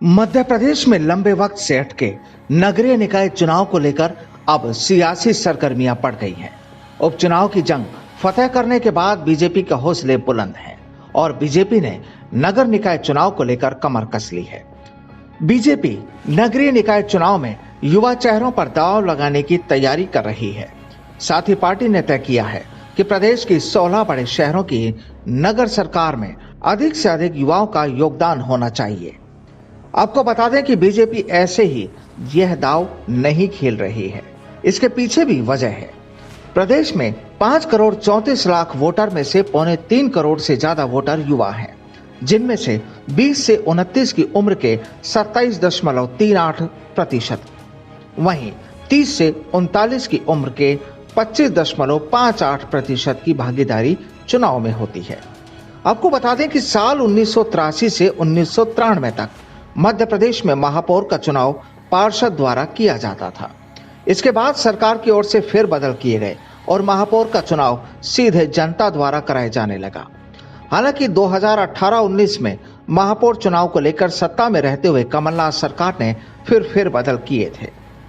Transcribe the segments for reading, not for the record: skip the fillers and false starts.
मध्य प्रदेश में लंबे वक्त से अटके नगरीय निकाय चुनाव को लेकर अब सियासी सरगर्मियां बढ़ गई हैं। उपचुनाव की जंग फतेह करने के बाद बीजेपी के हौसले बुलंद हैं और बीजेपी ने नगर निकाय चुनाव को लेकर कमर कस ली है। बीजेपी नगरीय निकाय चुनाव में युवा चेहरों पर दांव लगाने की तैयारी कर रही है। साथ ही पार्टी ने तय किया है कि प्रदेश की 16 बड़े शहरों की नगर सरकार में अधिक से अधिक युवाओं का योगदान होना चाहिए। आपको बता दें कि बीजेपी ऐसे ही यह दांव नहीं खेल रही है। इसके पीछे भी वजह है। प्रदेश में 5 करोड़ 34 लाख वोटर में से 3.25 करोड़ से ज्यादा वोटर युवा हैं, जिनमें से 20 से 29 की उम्र के 27.38%, वहीं 30 से 39 की उम्र के 25.58% की भागीदारी चुनाव में होती है। आपको बता दें कि साल 1983 से 1993 तक मध्य प्रदेश में महापौर का चुनाव पार्षद द्वारा किया जाता था। इसके बाद सरकार की ओर से फेरबदल किए गए और महापौर का चुनाव सीधे जनता द्वारा कराया जाने लगा। हालांकि 2018-19 में महापौर चुनाव को लेकर सत्ता में रहते हुए कमलनाथ सरकार ने फिर फेरबदल किए थे।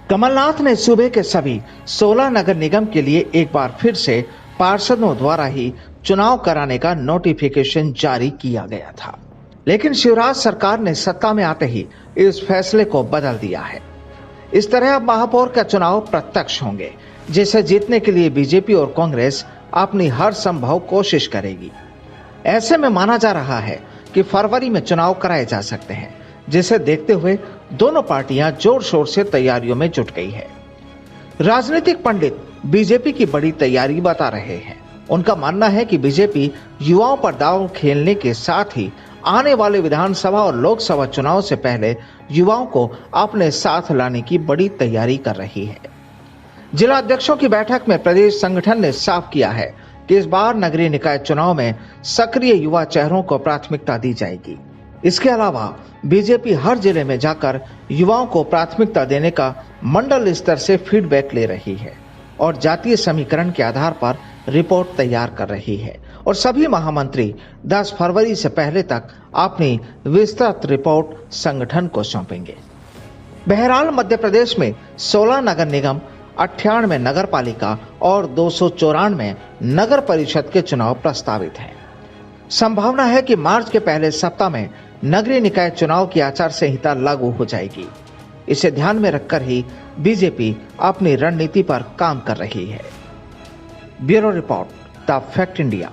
कमलनाथ ने सूबे के सभी 16 नगर निगम के लिए एक बार फिर से पार्षदों द्वारा ही चुनाव कराने का नोटिफिकेशन जारी किया गया था, लेकिन शिवराज सरकार ने सत्ता में आते ही इस फैसले को बदल दिया है। इस तरह अब महापौर का चुनाव प्रत्यक्ष होंगे, जिसे जीतने के लिए बीजेपी और कांग्रेस अपनी हर संभव कोशिश करेगी। ऐसे में माना जा रहा है कि फरवरी में चुनाव कराए जा सकते हैं, जिसे देखते हुए दोनों पार्टियां जोर शोर से तैयारियों में जुट गई है। राजनीतिक पंडित बीजेपी की बड़ी तैयारी बता रहे हैं। उनका मानना है कि बीजेपी युवाओं पर दांव खेलने के साथ ही आने वाले विधानसभा और लोकसभा चुनाव से पहले युवाओं को अपने साथ लाने की बड़ी तैयारी कर रही है। जिला अध्यक्षों की बैठक में प्रदेश संगठन ने साफ किया है कि इस बार नगरीय निकाय चुनाव में सक्रिय युवा चेहरों को प्राथमिकता दी जाएगी। इसके अलावा बीजेपी हर जिले में जाकर युवाओं को प्राथमिकता देने का मंडल स्तर से फीडबैक ले रही है और जातीय समीकरण के आधार पर रिपोर्ट तैयार कर रही है और सभी महामंत्री 10 फरवरी से पहले तक अपनी विस्तृत रिपोर्ट संगठन को सौंपेंगे। बहरहाल मध्य प्रदेश में 16 नगर निगम, 98 नगर पालिका और 294 नगर परिषद के चुनाव प्रस्तावित हैं। संभावना है कि मार्च के पहले सप्ताह में नगरीय निकाय चुनाव की आचार संहिता लागू हो जाएगी। इसे ध्यान में रखकर ही बीजेपी अपनी रणनीति पर काम कर रही है। Bureau report, the fact India.